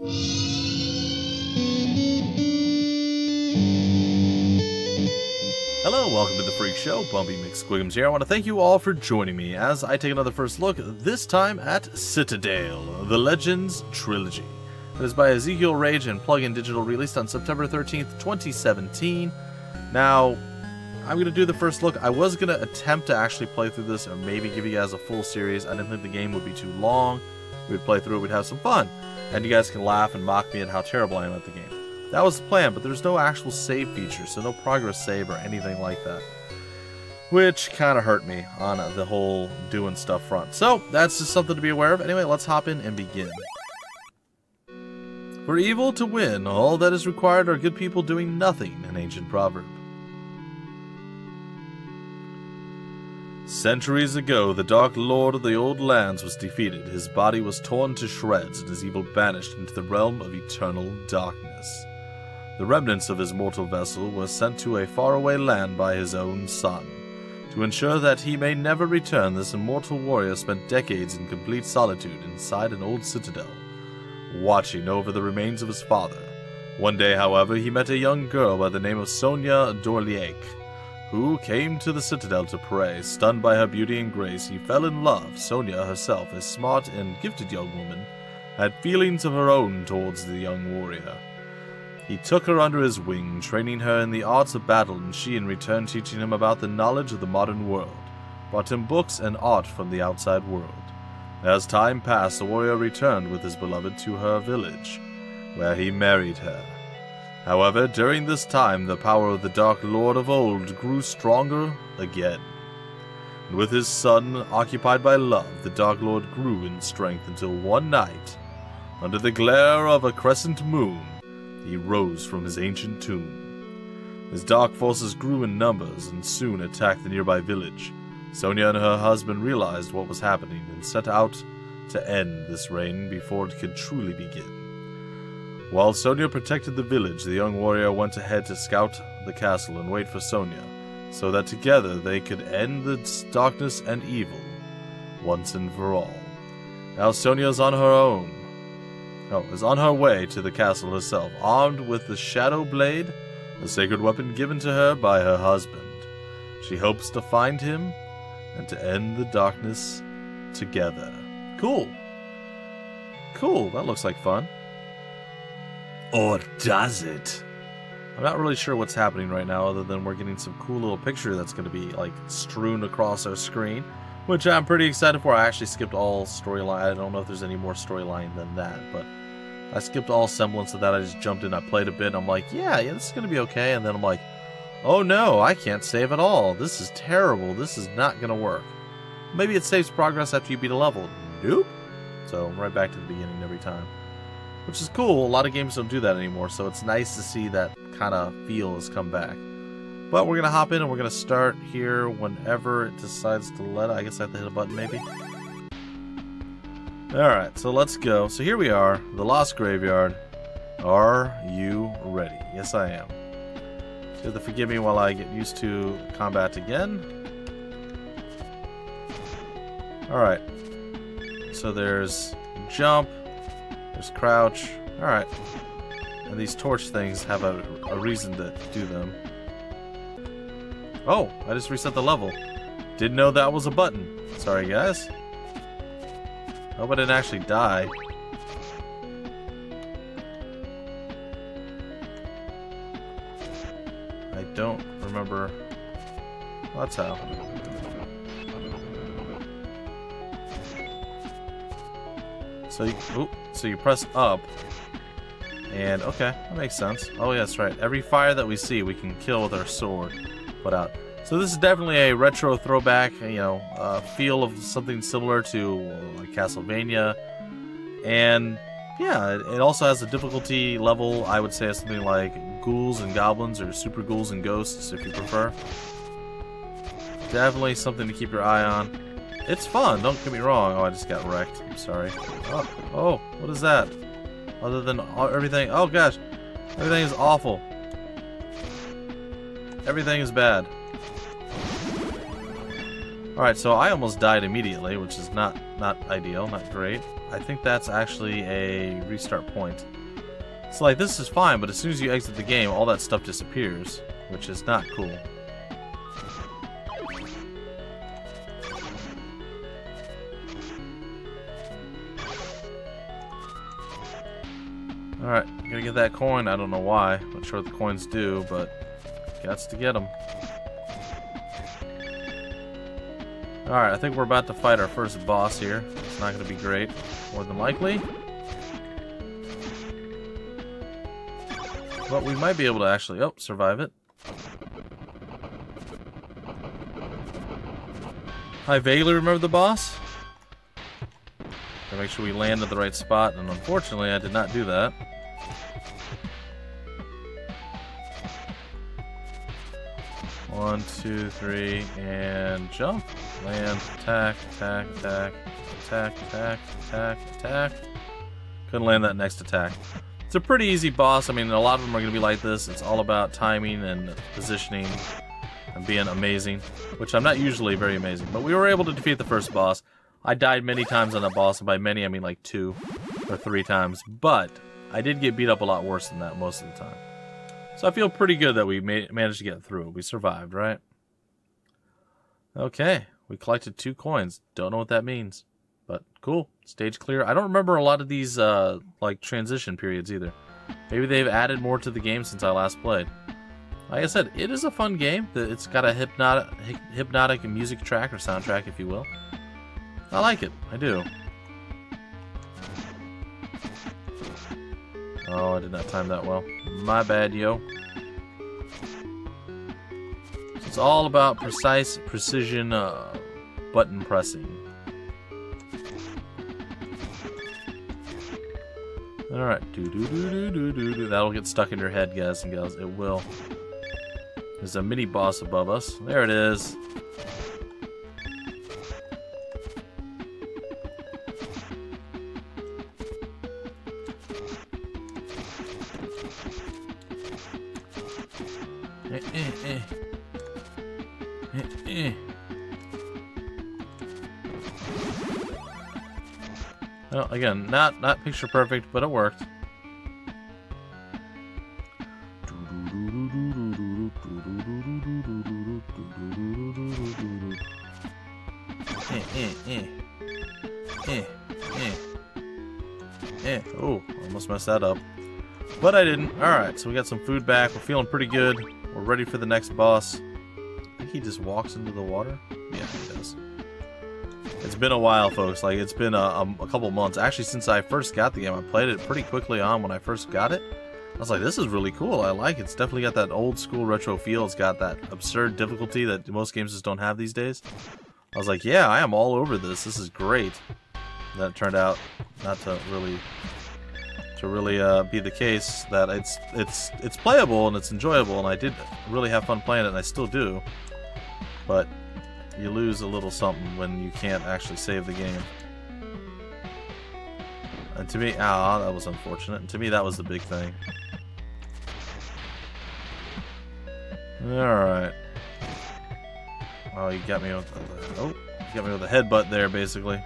Hello, welcome to the Freak Show. Bumpy McSquigums here. I want to thank you all for joining me as I take another first look, this time at Citadale The Legends Trilogy. It is by Ezekiel Rage and Plug-in Digital, released on September 13th, 2017. Now, I'm going to do the first look. I was going to attempt to actually play through this or maybe give you guys a full series. I didn't think the game would be too long. We'd play through it, we'd have some fun. And you guys can laugh and mock me at how terrible I am at the game. That was the plan, but there's no actual save feature, so no progress save or anything like that. Which kind of hurt me on the whole doing stuff front. So, that's just something to be aware of. Anyway, let's hop in and begin. For evil to win, all that is required are good people doing nothing, an ancient proverb. Centuries ago, the Dark Lord of the Old Lands was defeated. His body was torn to shreds and his evil banished into the realm of eternal darkness. The remnants of his mortal vessel were sent to a faraway land by his own son. To ensure that he may never return, this immortal warrior spent decades in complete solitude inside an old citadel, watching over the remains of his father. One day, however, he met a young girl by the name of Sonja who came to the citadel to pray. Stunned by her beauty and grace, he fell in love. Sonja herself, a smart and gifted young woman, had feelings of her own towards the young warrior. He took her under his wing, training her in the arts of battle, and she in return teaching him about the knowledge of the modern world, brought him books and art from the outside world. As time passed, the warrior returned with his beloved to her village, where he married her. However, during this time, the power of the Dark Lord of old grew stronger again. And with his son occupied by love, the Dark Lord grew in strength until one night, under the glare of a crescent moon, he rose from his ancient tomb. His dark forces grew in numbers and soon attacked the nearby village. Sonja and her husband realized what was happening and set out to end this reign before it could truly begin. While Sonja protected the village, the young warrior went ahead to scout the castle and wait for Sonja, so that together they could end the darkness and evil once and for all. Now Sonja is on her way to the castle herself, armed with the Shadow Blade, the sacred weapon given to her by her husband. She hopes to find him and to end the darkness together. Cool. Cool, that looks like fun. Or does it? I'm not really sure what's happening right now, other than we're getting some cool little picture that's going to be, like, strewn across our screen, which I'm pretty excited for. I actually skipped all storyline. I don't know if there's any more storyline than that, but I skipped all semblance of that. I just jumped in, I played a bit, and I'm like, yeah, this is going to be okay. And then I'm like, oh no, I can't save at all. This is terrible. This is not going to work. Maybe it saves progress after you beat a level. Nope. So I'm right back to the beginning every time. Which is cool. A lot of games don't do that anymore, so it's nice to see that kind of feel has come back. But we're going to hop in and we're going to start here whenever it decides to let it. I guess I have to hit a button maybe. Alright, so let's go. So here we are, the Lost Graveyard. Are you ready? Yes, I am. You have to forgive me while I get used to combat again. Alright. So there's jump, there's crouch. Alright. And these torch things have a reason to do them. Oh, I just reset the level. Didn't know that was a button. Sorry, guys. Hope I didn't actually die. I don't remember. That's how. So you press up, and okay, that makes sense. Oh yeah, that's right. Every fire that we see, we can kill with our sword. Put out. So this is definitely a retro throwback, feel of something similar to like Castlevania, and yeah, it also has a difficulty level. I would say it's something like ghouls and goblins, or super ghouls and ghosts, if you prefer. Definitely something to keep your eye on. It's fun, don't get me wrong. Oh, I just got wrecked. I'm sorry. Oh, what is that? Other than everything. Oh gosh, everything is awful. Everything is bad. Alright, so I almost died immediately, which is not ideal, not great. I think that's actually a restart point. So like, this is fine, but as soon as you exit the game, all that stuff disappears, which is not cool. Alright, gotta get that coin. I don't know why. Not sure what the coins do, but gots to get them. Alright, I think we're about to fight our first boss here. It's not gonna be great, more than likely. But we might be able to actually, survive it. I vaguely remember the boss. Gotta make sure we land at the right spot, and unfortunately I did not do that. One, two, three, and jump. Land, attack, attack, attack, attack, attack, attack, attack. Couldn't land that next attack. It's a pretty easy boss. I mean, a lot of them are going to be like this. It's all about timing and positioning and being amazing, which I'm not usually very amazing. But we were able to defeat the first boss. I died many times on that boss, and by many I mean like 2 or 3 times. But I did get beat up a lot worse than that most of the time. So I feel pretty good that we managed to get through it. We survived, right? Okay, we collected 2 coins. Don't know what that means, but cool. Stage clear. I don't remember a lot of these like transition periods either. Maybe they've added more to the game since I last played. Like I said, it is a fun game. It's got a hypnotic music track or soundtrack, if you will. I like it. I do. Oh, I did not time that well. My bad, yo. It's all about precision button pressing. Alright. That'll get stuck in your head, guys and gals. It will. There's a mini boss above us. There it is. Well, again, not picture perfect, but it worked. Oh, almost messed that up. But I didn't. Alright, so we got some food back. We're feeling pretty good. We're ready for the next boss. I think he just walks into the water. Yeah, he does. It's been a while, folks. Like, it's been a couple months. Actually, since I first got the game, I played it pretty quickly on when I first got it. I was like, this is really cool. I like it. It's definitely got that old school retro feel. It's got that absurd difficulty that most games just don't have these days. I was like, yeah, I am all over this. This is great. And that turned out not to really be the case. That it's playable and it's enjoyable, and I did really have fun playing it, and I still do. But you lose a little something when you can't actually save the game. And to me, that was unfortunate. And to me, that was the big thing. Alright. Oh, you got me with the headbutt there, basically.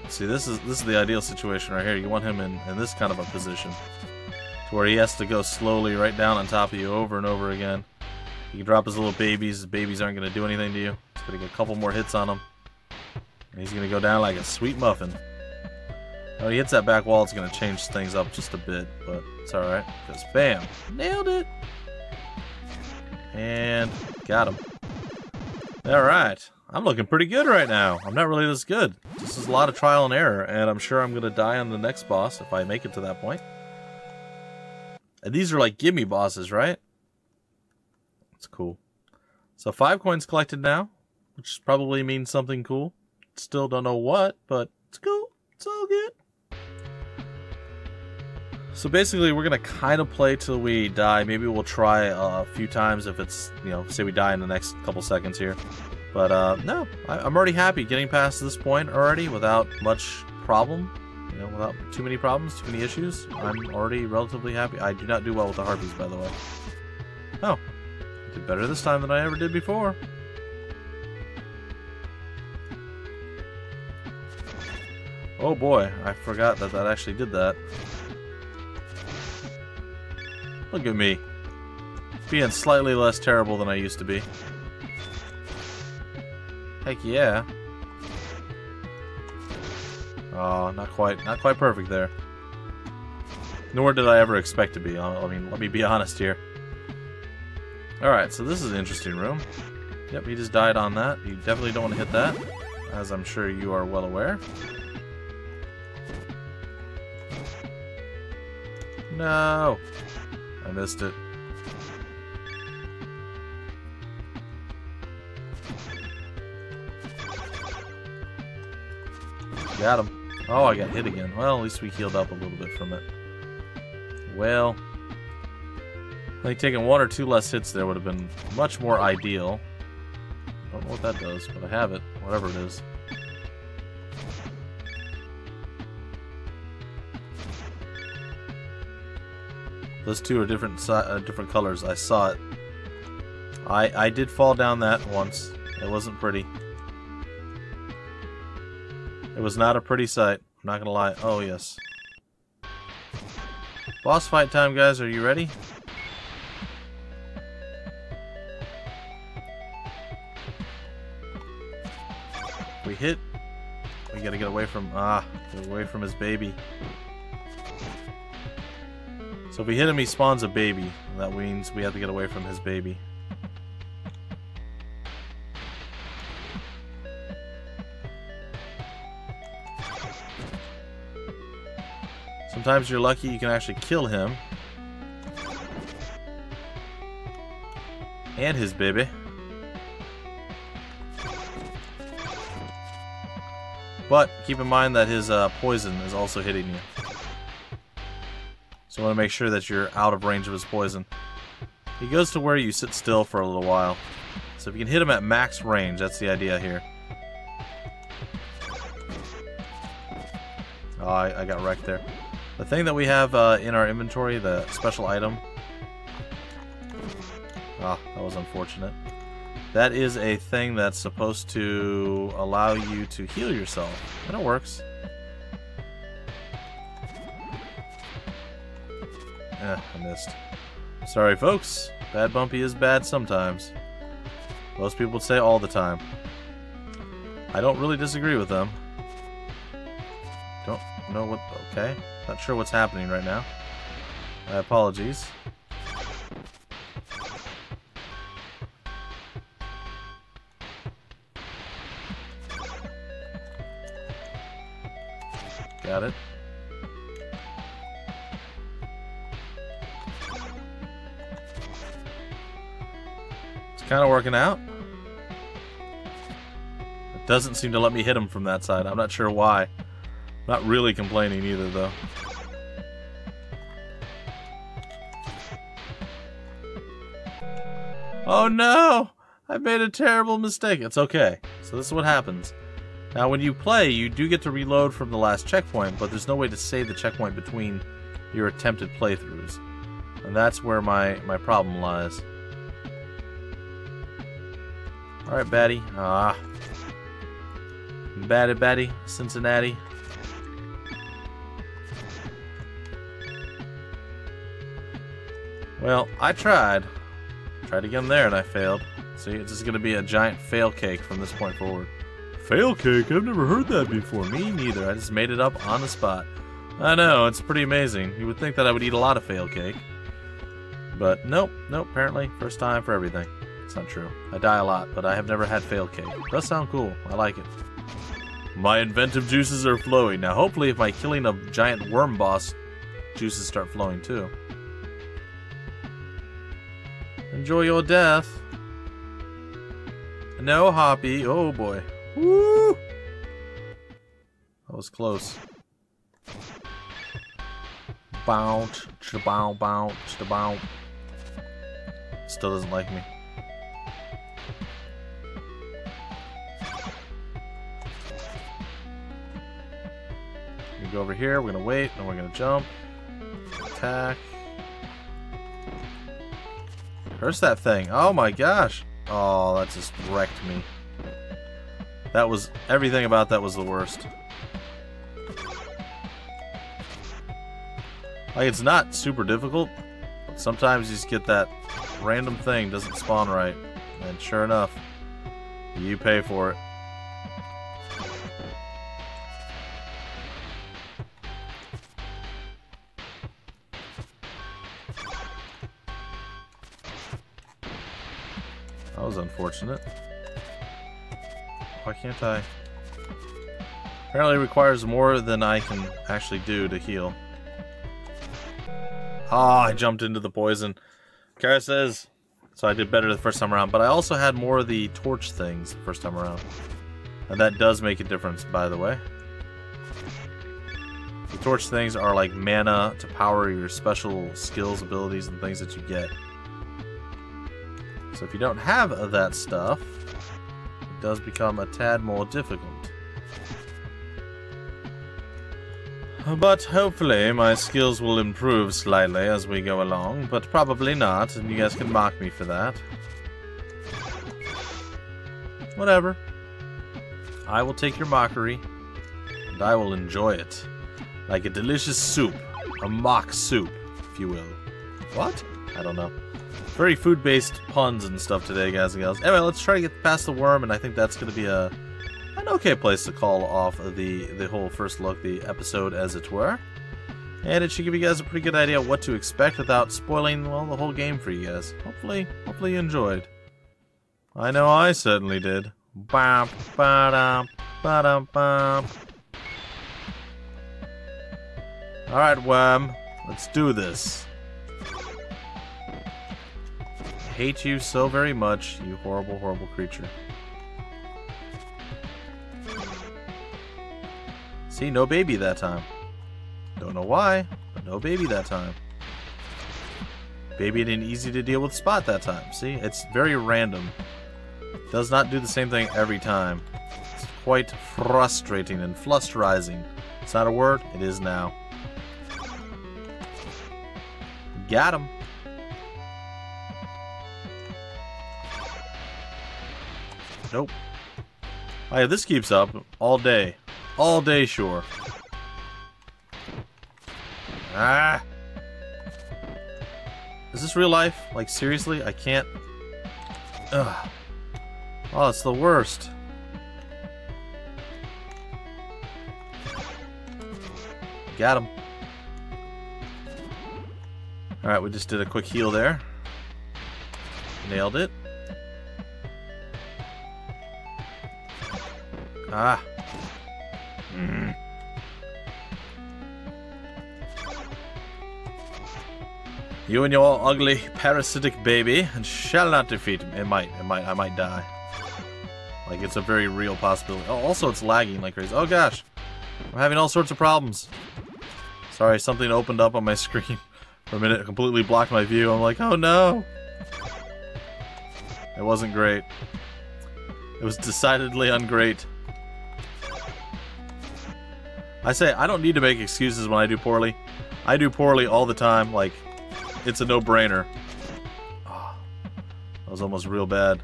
See, this is the ideal situation right here. You want him in this kind of a position, to where he has to go slowly right down on top of you over and over again. He can drop his little babies. His babies aren't going to do anything to you. He's going to get a couple more hits on him, and he's going to go down like a sweet muffin. When he hits that back wall, it's going to change things up just a bit, but it's alright, because bam! Nailed it! And got him. Alright. I'm looking pretty good right now. I'm not really this good. This is a lot of trial and error, and I'm sure I'm going to die on the next boss if I make it to that point. And these are like gimme bosses, right? That's cool. So 5 coins collected now, which probably means something cool. Still don't know what, but it's cool. It's all good. So basically, we're going to kind of play till we die. Maybe we'll try a few times if it's, say we die in the next couple seconds here. But no, I'm already happy getting past this point already without much problem. you know, without too many problems, too many issues. I'm already relatively happy. I do not do well with the harpies, by the way. Oh, I did better this time than I ever did before. Oh boy, I forgot that that actually did that. Look at me. Being slightly less terrible than I used to be. Heck yeah. Oh, not quite perfect there. Nor did I ever expect to be. I mean, let me be honest here. Alright, so this is an interesting room. Yep, he just died on that. You definitely don't want to hit that, as I'm sure you are well aware. No! I missed it. Got him. Oh, I got hit again. Well, at least we healed up a little bit from it. Well, I think taking one or two less hits there would have been much more ideal. Don't know what that does, but I have it. Whatever it is. Those two are different colors. I saw it. I did fall down that once. It wasn't pretty. It was not a pretty sight. I'm not gonna lie. Oh yes. Boss fight time, guys. Are you ready? We hit. We gotta get away from his baby. So if we hit him, he spawns a baby. That means we have to get away from his baby. Sometimes you're lucky you can actually kill him. And his baby. But keep in mind that his poison is also hitting you. So I want to make sure that you're out of range of his poison. He goes to where you sit still for a little while. So if you can hit him at max range, that's the idea here. Oh, I got wrecked there. The thing that we have in our inventory, the special item. Ah, that was unfortunate. That is a thing that's supposed to allow you to heal yourself. And it works. I missed. Sorry, folks. Bad Bumpy is bad sometimes. Most people would say all the time. I don't really disagree with them. Don't know what... Okay. Not sure what's happening right now. My apologies. Got it. Kind of working out. It doesn't seem to let me hit him from that side. I'm not sure why. Not really complaining either, though. Oh no! I made a terrible mistake. It's okay. So this is what happens. Now when you play, you do get to reload from the last checkpoint, but there's no way to save the checkpoint between your attempted playthroughs. And that's where my problem lies. Alright, Batty. Ah. Batty, Cincinnati. Well, I tried. Tried again there and I failed. See, it's just going to be a giant fail cake from this point forward. Fail cake? I've never heard that before. Me neither. I just made it up on the spot. I know, it's pretty amazing. You would think that I would eat a lot of fail cake. But nope, apparently, first time for everything. It's not true. I die a lot, but I have never had fail cake. It does sound cool. I like it. My inventive juices are flowing. Now, hopefully, if by killing a giant worm boss, juices start flowing too. Enjoy your death. No, Hoppy. Oh, boy. Woo! That was close. Bounce, bounce, bounce, bounce. Still doesn't like me. We go over here, we're gonna wait, and we're gonna jump. Attack. Curse that thing. Oh my gosh. Oh, that just wrecked me. That was, everything about that was the worst. Like, it's not super difficult, but sometimes you just get that random thing doesn't spawn right. And sure enough, you pay for it. That was unfortunate. Why can't I? Apparently it requires more than I can actually do to heal. Ah, I jumped into the poison. Kara says, so I did better the first time around, but I also had more of the torch things the first time around. And that does make a difference, by the way. The torch things are like mana to power your special skills, abilities, and things that you get. So if you don't have that stuff, it does become a tad more difficult. But hopefully my skills will improve slightly as we go along, but probably not, and you guys can mock me for that. Whatever. I will take your mockery, and I will enjoy it. Like a delicious soup. A mock soup, if you will. What? I don't know. Very food-based puns and stuff today, guys and gals. Anyway, let's try to get past the worm, and I think that's going to be an okay place to call off the whole first look, the episode, as it were. And it should give you guys a pretty good idea of what to expect without spoiling, well, the whole game for you guys. Hopefully you enjoyed. I know I certainly did. Bam, ba-dum, ba-dum, bam. Alright, worm. Let's do this. I hate you so very much, you horrible, horrible creature. See, no baby that time. Don't know why, but no baby that time. Baby in an easy to deal with spot that time. See, it's very random. Does not do the same thing every time. It's quite frustrating and flusterizing. It's not a word, it is now. Got him. Nope. Oh yeah, this keeps up all day. All day, sure. Ah! Is this real life? Like, seriously? I can't... Ugh. Oh, it's the worst. Got him. Alright, we just did a quick heal there. Nailed it. Ah. You and your ugly parasitic baby shall not defeat him. I might die. Like, it's a very real possibility. Oh, also it's lagging like crazy. Oh gosh. I'm having all sorts of problems. Sorry, something opened up on my screen for a minute. It completely blocked my view. I'm like, oh no. It wasn't great. It was decidedly ungreat. I say, I don't need to make excuses when I do poorly. I do poorly all the time, like, it's a no-brainer. Oh, that was almost real bad.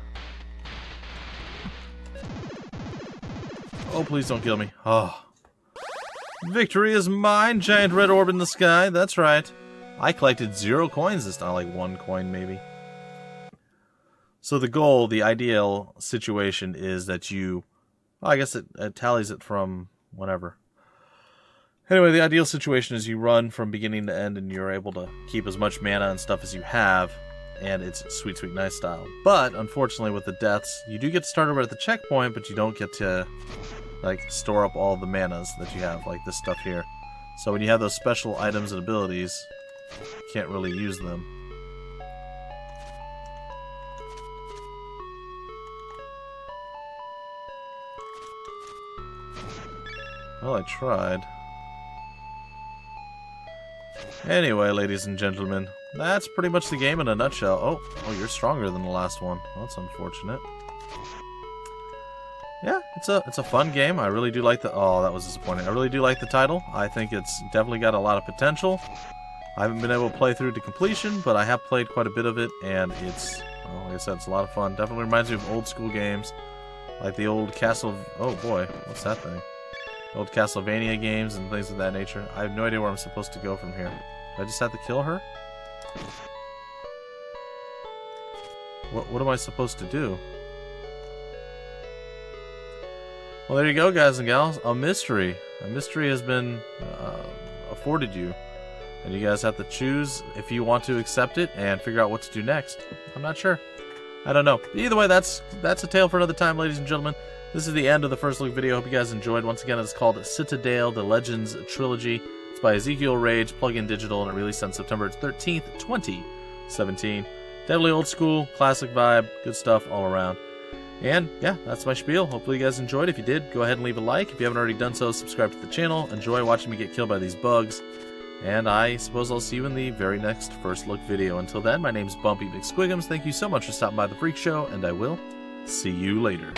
Oh, please don't kill me. Oh. Victory is mine, giant red orb in the sky. That's right. I collected 0 coins this time, like 1 coin maybe. So the goal, the ideal situation is that you... Well, I guess it tallies it from whatever. Anyway, the ideal situation is you run from beginning to end and you're able to keep as much mana and stuff as you have, and it's sweet, sweet, nice style. But, unfortunately, with the deaths, you do get to start over at the checkpoint, but you don't get to, like, store up all the manas that you have, like this stuff here. So when you have those special items and abilities, you can't really use them. Well, I tried. Anyway, ladies and gentlemen, that's pretty much the game in a nutshell. Oh, you're stronger than the last one. Well, that's unfortunate. yeah, it's a fun game. I really do like the... Oh, that was disappointing. I really do like the title. I think it's definitely got a lot of potential. I haven't been able to play through to completion, but I have played quite a bit of it, and it's, well, like I said, it's a lot of fun. Definitely reminds me of old school games, like the old Castle... Oh boy, what's that thing? Old Castlevania games and things of that nature. I have no idea where I'm supposed to go from here. Do I just have to kill her? What am I supposed to do? Well, there you go, guys and gals. A mystery. A mystery has been afforded you. And you guys have to choose if you want to accept it and figure out what to do next. I'm not sure. I don't know. Either way, that's a tale for another time, ladies and gentlemen. This is the end of the first look video. Hope you guys enjoyed. Once again, it's called Citadale The Legends Trilogy. It's by Ezekiel Rage, Plug-in Digital, and it released on September 13th, 2017. Definitely old school, classic vibe, good stuff all around. And yeah, that's my spiel. Hopefully you guys enjoyed. If you did, go ahead and leave a like. If you haven't already done so, subscribe to the channel. Enjoy watching me get killed by these bugs. And I suppose I'll see you in the very next first look video. Until then, my name's Bumpy McSquigums. Thank you so much for stopping by the Freak Show, and I will see you later.